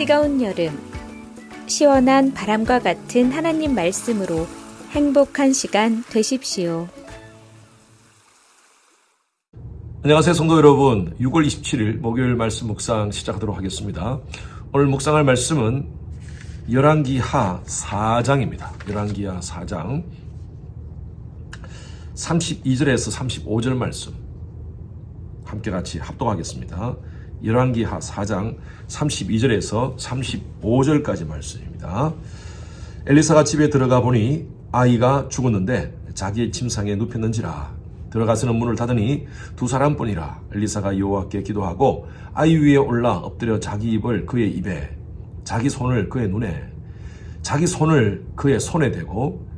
뜨거운 여름, 시원한 바람과 같은 하나님 말씀으로 행복한 시간 되십시오. 안녕하세요 성도 여러분, 6월 27일 목요일 말씀 묵상 시작하도록 하겠습니다. 오늘 묵상할 말씀은 열왕기하 4장입니다. 열왕기하 4장 32절에서 35절 말씀 함께 같이 합독하겠습니다. 열왕기하 4장 32절에서 35절까지 말씀입니다. 엘리사가 집에 들어가 보니 아이가 죽었는데 자기의 침상에 눕혔는지라. 들어가서는 문을 닫으니 두 사람뿐이라. 엘리사가 여호와께 기도하고 아이 위에 올라 엎드려 자기 입을 그의 입에, 자기 손을 그의 눈에, 자기 손을 그의 손에 대고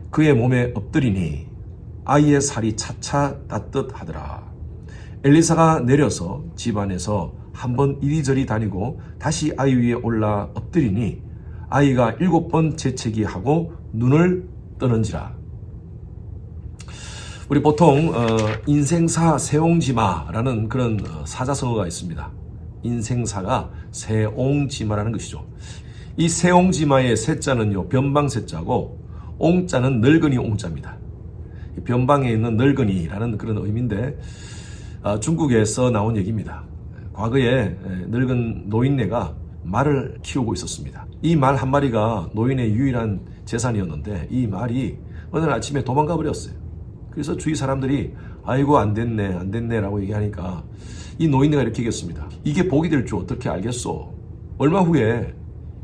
그의 몸에 엎드리니 아이의 살이 차차 따뜻하더라. 엘리사가 내려서 집 안에서 한번 이리저리 다니고 다시 아이 위에 올라 엎드리니 아이가 7번 재채기 하고 눈을 뜨는지라. 우리 보통 인생사 세옹지마라는 그런 사자성어가 있습니다. 인생사가 세옹지마라는 것이죠. 이 세옹지마의 세자는요, 변방세자고 옹자는 늙은이 옹자입니다. 변방에 있는 늙은이라는 그런 의미인데 중국에서 나온 얘기입니다. 과거에 늙은 노인네가 말을 키우고 있었습니다. 이 말 한 마리가 노인의 유일한 재산이었는데 이 말이 어느 날 아침에 도망가 버렸어요. 그래서 주위 사람들이 아이고 안 됐네 라고 얘기하니까 이 노인네가 이렇게 얘기했습니다. 이게 복이 될 줄 어떻게 알겠소? 얼마 후에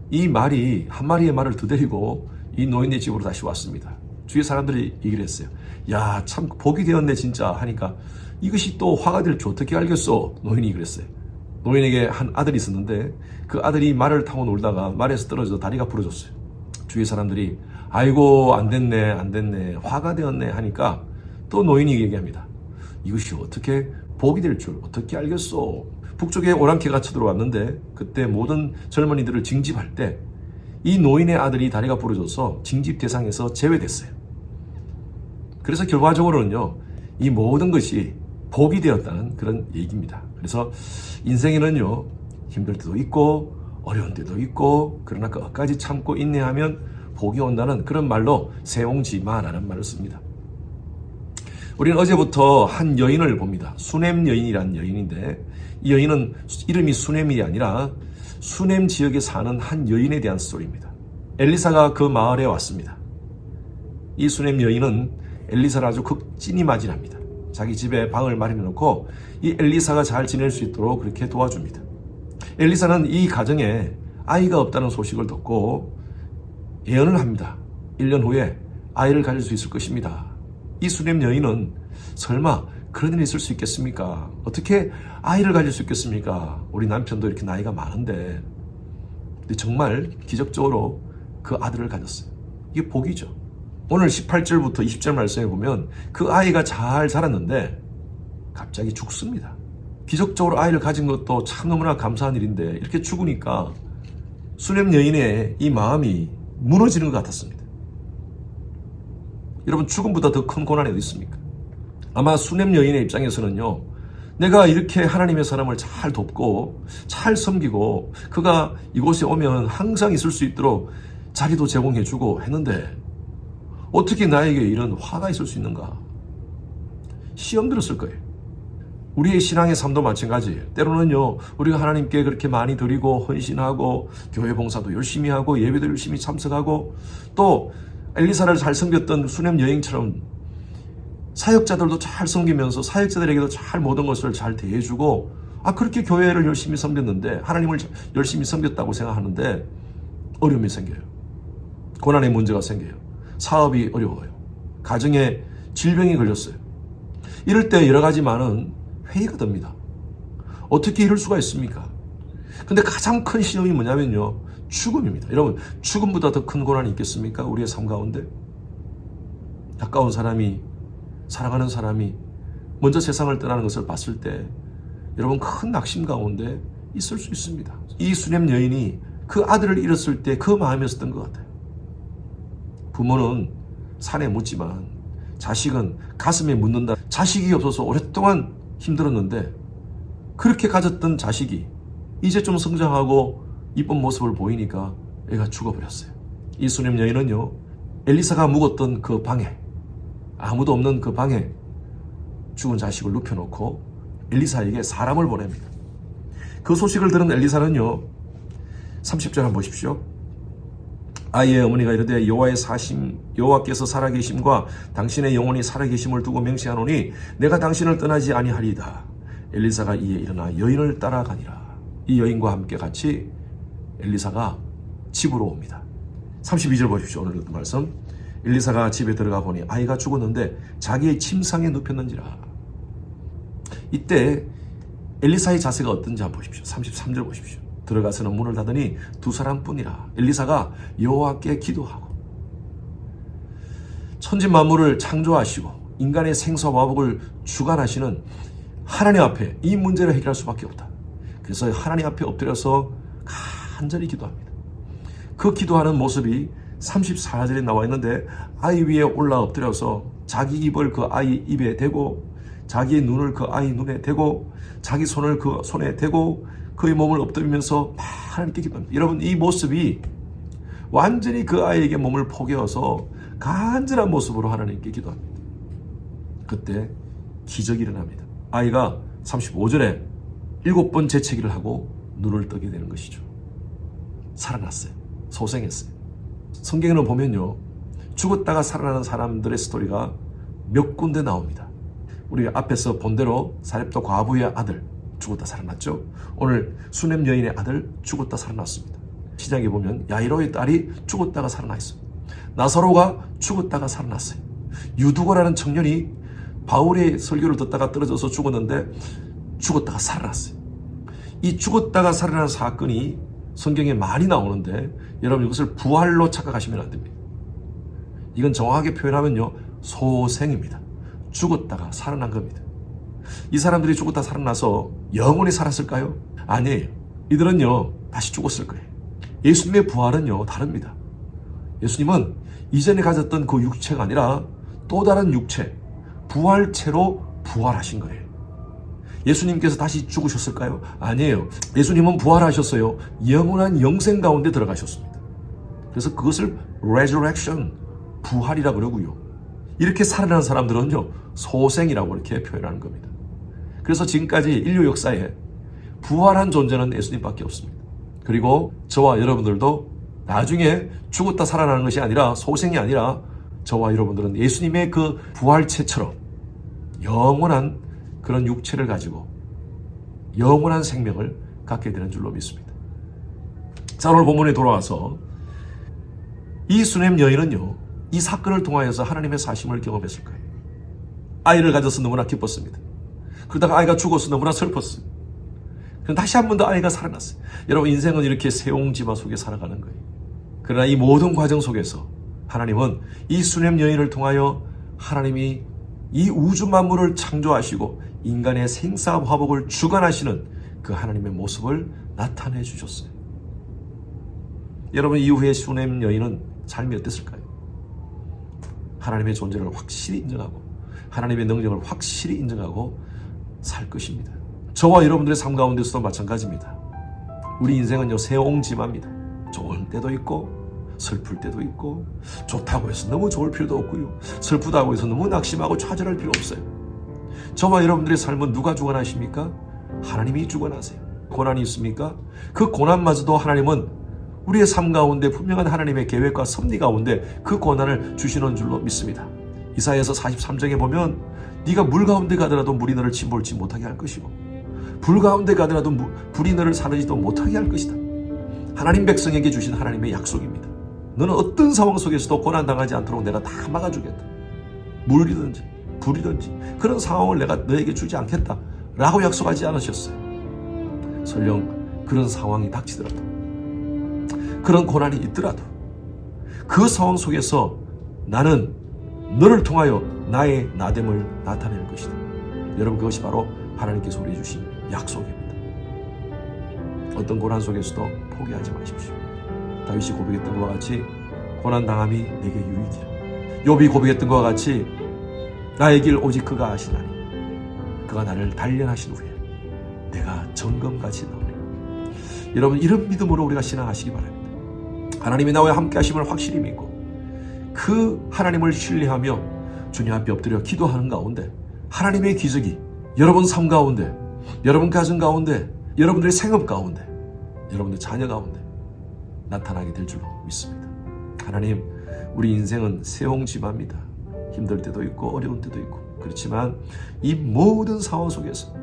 이 말이 한 마리의 말을 더 데리고 이 노인네 집으로 다시 왔습니다. 주위 사람들이 얘기를 했어요. 야, 참 복이 되었네 진짜 하니까 이것이 또 화가 될 줄 어떻게 알겠소? 노인이 그랬어요. 노인에게 한 아들이 있었는데 그 아들이 말을 타고 놀다가 말에서 떨어져 다리가 부러졌어요. 주위 사람들이 아이고 안 됐네 화가 되었네 하니까 또 노인이 얘기합니다. 이것이 어떻게 복이 될 줄 어떻게 알겠소? 북쪽에 오랑캐가 쳐들어왔는데 그때 모든 젊은이들을 징집할 때 이 노인의 아들이 다리가 부러져서 징집 대상에서 제외됐어요. 그래서 결과적으로는요, 이 모든 것이 복이 되었다는 그런 얘기입니다. 그래서 인생에는요, 힘들 때도 있고 어려운 때도 있고 그러나 끝까지 참고 인내하면 복이 온다는 그런 말로 세옹지마라는 말을 씁니다. 우리는 어제부터 한 여인을 봅니다. 수넴 여인이라는 여인인데 이 여인은 이름이 수넴이 아니라 수넴 지역에 사는 한 여인에 대한 스토리입니다. 엘리사가 그 마을에 왔습니다. 이 수넴 여인은 엘리사를 아주 극진히 맞이합니다. 자기 집에 방을 마련해 놓고 이 엘리사가 잘 지낼 수 있도록 그렇게 도와줍니다. 엘리사는 이 가정에 아이가 없다는 소식을 듣고 예언을 합니다. 1년 후에 아이를 가질 수 있을 것입니다. 이 수넴 여인은 설마 그런 일이 있을 수 있겠습니까? 어떻게 아이를 가질 수 있겠습니까? 우리 남편도 이렇게 나이가 많은데. 근데 정말 기적적으로 그 아들을 가졌어요. 이게 복이죠. 오늘 18절부터 20절 말씀에 보면 그 아이가 잘 자랐는데 갑자기 죽습니다. 기적적으로 아이를 가진 것도 참 너무나 감사한 일인데 이렇게 죽으니까 수넴 여인의 이 마음이 무너지는 것 같았습니다. 여러분, 죽음보다 더 큰 고난이 어디 있습니까? 아마 수넴 여인의 입장에서는요, 내가 이렇게 하나님의 사람을 잘 돕고 잘 섬기고 그가 이곳에 오면 항상 있을 수 있도록 자리도 제공해주고 했는데 어떻게 나에게 이런 화가 있을 수 있는가? 시험 들었을 거예요. 우리의 신앙의 삶도 마찬가지예요. 때로는요, 우리가 하나님께 그렇게 많이 드리고 헌신하고 교회 봉사도 열심히 하고 예배도 열심히 참석하고 또 엘리사를 잘 섬겼던 수넴 여인처럼 사역자들도 잘 섬기면서 사역자들에게도 잘 모든 것을 잘 대해주고 그렇게 교회를 열심히 섬겼는데 하나님을 열심히 섬겼다고 생각하는데 어려움이 생겨요. 고난의 문제가 생겨요. 사업이 어려워요. 가정에 질병이 걸렸어요. 이럴 때 여러 가지 많은 회의가 듭니다. 어떻게 이럴 수가 있습니까? 근데 가장 큰 시험이 뭐냐면요, 죽음입니다. 여러분, 죽음보다 더 큰 고난이 있겠습니까? 우리의 삶 가운데 가까운 사람이, 사랑하는 사람이 먼저 세상을 떠나는 것을 봤을 때 여러분 큰 낙심 가운데 있을 수 있습니다. 이 수넴 여인이 그 아들을 잃었을 때 그 마음이었던 것 같아요. 부모는 산에 묻지만 자식은 가슴에 묻는다. 자식이 없어서 오랫동안 힘들었는데 그렇게 가졌던 자식이 이제 좀 성장하고 이쁜 모습을 보이니까 애가 죽어버렸어요. 이 수냄 여인은요, 엘리사가 묵었던 그 방에, 아무도 없는 그 방에 죽은 자식을 눕혀놓고 엘리사에게 사람을 보냅니다. 그 소식을 들은 엘리사는요, 30절 한번 보십시오. 아이의 어머니가 이르되 여호와께서 살아계심과 당신의 영혼이 살아계심을 두고 맹세하노니 내가 당신을 떠나지 아니하리이다. 엘리사가 이에 일어나 여인을 따라가니라. 이 여인과 함께 같이 엘리사가 집으로 옵니다. 32절 보십시오. 오늘 그 말씀. 엘리사가 집에 들어가 보니 아이가 죽었는데 자기의 침상에 눕혔는지라. 이때 엘리사의 자세가 어떤지 한번 보십시오. 33절 보십시오. 들어가서는 문을 닫으니 두 사람뿐이라. 엘리사가 여호와께 기도하고 천지 만물을 창조하시고 인간의 생사와 복을 주관하시는 하나님 앞에 이 문제를 해결할 수밖에 없다. 그래서 하나님 앞에 엎드려서 간절히 기도합니다. 그 기도하는 모습이 34절에 나와 있는데 아이 위에 올라 엎드려서 자기 입을 그 아이 입에 대고 자기의 눈을 그 아이 눈에 대고 자기 손을 그 손에 대고 그의 몸을 엎드리면서 하나님께 기도합니다. 여러분, 이 모습이 완전히 그 아이에게 몸을 포개어서 간절한 모습으로 하나님께 기도합니다. 그때 기적이 일어납니다. 아이가 35절에 7번 재채기를 하고 눈을 뜨게 되는 것이죠. 살아났어요. 소생했어요. 성경에는 보면요, 죽었다가 살아나는 사람들의 스토리가 몇 군데 나옵니다. 우리가 앞에서 본 대로 사렙도 과부의 아들 죽었다 살아났죠. 오늘 수냄 여인의 아들 죽었다 살아났습니다. 시장에 보면 야이로의 딸이 죽었다가 살아나 있습니다. 나사로가 죽었다가 살아났어요. 유두고라는 청년이 바울의 설교를 듣다가 떨어져서 죽었는데 죽었다가 살아났어요. 이 죽었다가 살아난 사건이 성경에 많이 나오는데 여러분, 이것을 부활로 착각하시면 안 됩니다. 이건 정확하게 표현하면요, 소생입니다. 죽었다가 살아난 겁니다. 이 사람들이 죽었다 살아나서 영원히 살았을까요? 아니에요. 이들은요, 다시 죽었을 거예요. 예수님의 부활은요, 다릅니다. 예수님은 이전에 가졌던 그 육체가 아니라 또 다른 육체, 부활체로 부활하신 거예요. 예수님께서 다시 죽으셨을까요? 아니에요. 예수님은 부활하셨어요. 영원한 영생 가운데 들어가셨습니다. 그래서 그것을 resurrection, 부활이라고 그러고요. 이렇게 살아난 사람들은요, 소생이라고 이렇게 표현하는 겁니다. 그래서 지금까지 인류 역사에 부활한 존재는 예수님밖에 없습니다. 그리고 저와 여러분들도 나중에 죽었다 살아나는 것이 아니라, 소생이 아니라 저와 여러분들은 예수님의 그 부활체처럼 영원한 그런 육체를 가지고 영원한 생명을 갖게 되는 줄로 믿습니다. 자, 오늘 본문에 돌아와서 이 수냄 여인은요, 이 사건을 통하여서 하나님의 사심을 경험했을 거예요. 아이를 가져서 너무나 기뻤습니다. 그러다가 아이가 죽어서 너무나 슬펐어요. 그럼 다시 한 번 더 아이가 살아났어요. 여러분, 인생은 이렇게 세옹지마 속에 살아가는 거예요. 그러나 이 모든 과정 속에서 하나님은 이 수냄 여인을 통하여 하나님이 이 우주 만물을 창조하시고 인간의 생사화복을 주관하시는 그 하나님의 모습을 나타내 주셨어요. 여러분, 이후에 수냄 여인은 삶이 어땠을까요? 하나님의 존재를 확실히 인정하고 하나님의 능력을 확실히 인정하고 살 것입니다. 저와 여러분들의 삶 가운데서도 마찬가지입니다. 우리 인생은요, 세옹지마입니다. 좋을 때도 있고 슬플 때도 있고, 좋다고 해서 너무 좋을 필요도 없고요, 슬프다고 해서 너무 낙심하고 좌절할 필요 없어요. 저와 여러분들의 삶은 누가 주관하십니까? 하나님이 주관하세요. 고난이 있습니까? 그 고난마저도 하나님은 우리의 삶 가운데 분명한 하나님의 계획과 섭리 가운데 그 고난을 주시는 줄로 믿습니다. 이사야서 43장에 보면 네가 물 가운데 가더라도 물이 너를 침몰치 못하게 할 것이고 불 가운데 가더라도 불이 너를 사르지도 못하게 할 것이다. 하나님 백성에게 주신 하나님의 약속입니다. 너는 어떤 상황 속에서도 고난당하지 않도록 내가 다 막아주겠다. 물이든지 불이든지 그런 상황을 내가 너에게 주지 않겠다 라고 약속하지 않으셨어요. 설령 그런 상황이 닥치더라도, 그런 고난이 있더라도 그 상황 속에서 나는 너를 통하여 나의 나됨을 나타낼 것이다. 여러분, 그것이 바로 하나님께서 우리에게 주신 약속입니다. 어떤 고난 속에서도 포기하지 마십시오. 다윗이 고백했던 것과 같이 고난당함이 내게 유익이라. 욥이 고백했던 것과 같이 나의 길 오직 그가 아시나니 그가 나를 단련하신 후에 내가 정금같이 나오리라. 여러분, 이런 믿음으로 우리가 신앙하시기 바랍니다. 하나님이 나와 함께 하심을 확실히 믿고 그 하나님을 신뢰하며 주님 앞에 엎드려 기도하는 가운데 하나님의 기적이 여러분 삶 가운데, 여러분 가정 가운데, 여러분들의 생업 가운데, 여러분들 자녀 가운데 나타나게 될 줄로 믿습니다. 하나님, 우리 인생은 세옹지마입니다. 힘들 때도 있고 어려운 때도 있고, 그렇지만 이 모든 상황 속에서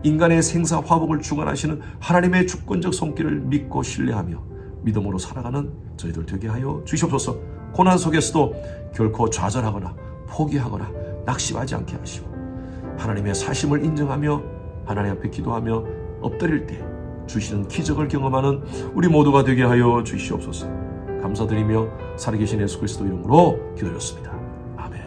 인간의 생사 화복을 주관하시는 하나님의 주권적 손길을 믿고 신뢰하며 믿음으로 살아가는 저희들 되게 하여 주시옵소서. 고난 속에서도 결코 좌절하거나 포기하거나 낙심하지 않게 하시고 하나님의 사심을 인정하며 하나님 앞에 기도하며 엎드릴 때 주시는 기적을 경험하는 우리 모두가 되게 하여 주시옵소서. 감사드리며 살아계신 예수 그리스도 이름으로 기도드렸습니다. 아멘.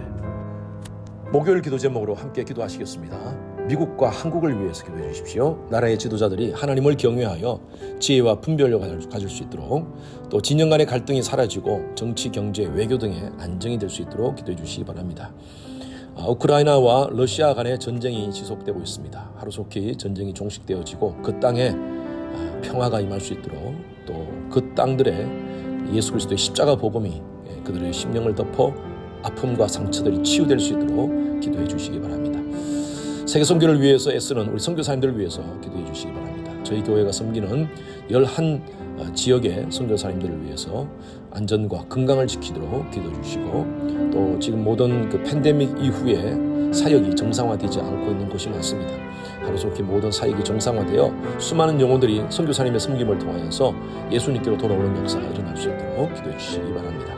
목요일 기도 제목으로 함께 기도하시겠습니다. 미국과 한국을 위해서 기도해 주십시오. 나라의 지도자들이 하나님을 경외하여 지혜와 분별력을 가질 수 있도록, 또 진영 간의 갈등이 사라지고 정치, 경제, 외교 등의 안정이 될 수 있도록 기도해 주시기 바랍니다. 우크라이나와 러시아 간의 전쟁이 지속되고 있습니다. 하루속히 전쟁이 종식되어지고 그 땅에 평화가 임할 수 있도록, 또 그 땅들에 예수 그리스도의 십자가 복음이 그들의 심령을 덮어 아픔과 상처들이 치유될 수 있도록 기도해 주시기 바랍니다. 세계 선교를 위해서 애쓰는 우리 선교사님들을 위해서 기도해 주시기 바랍니다. 저희 교회가 섬기는 11 지역의 선교사님들을 위해서 안전과 건강을 지키도록 기도해 주시고, 또 지금 모든 그 팬데믹 이후에 사역이 정상화되지 않고 있는 곳이 많습니다. 하루속히 모든 사역이 정상화되어 수많은 영혼들이 선교사님의 섬김을 통하여서 예수님께로 돌아오는 역사가 일어날 수 있도록 기도해 주시기 바랍니다.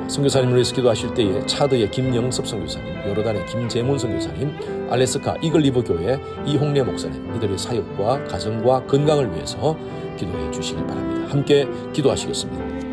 선교사님을 위해서 기도하실 때에 차드의 김영섭 선교사님, 요르단의 김재문 선교사님, 알래스카 이글리브 교회 이홍래 목사님, 이들의 사역과 가정과 건강을 위해서 기도해 주시기 바랍니다. 함께 기도하시겠습니다.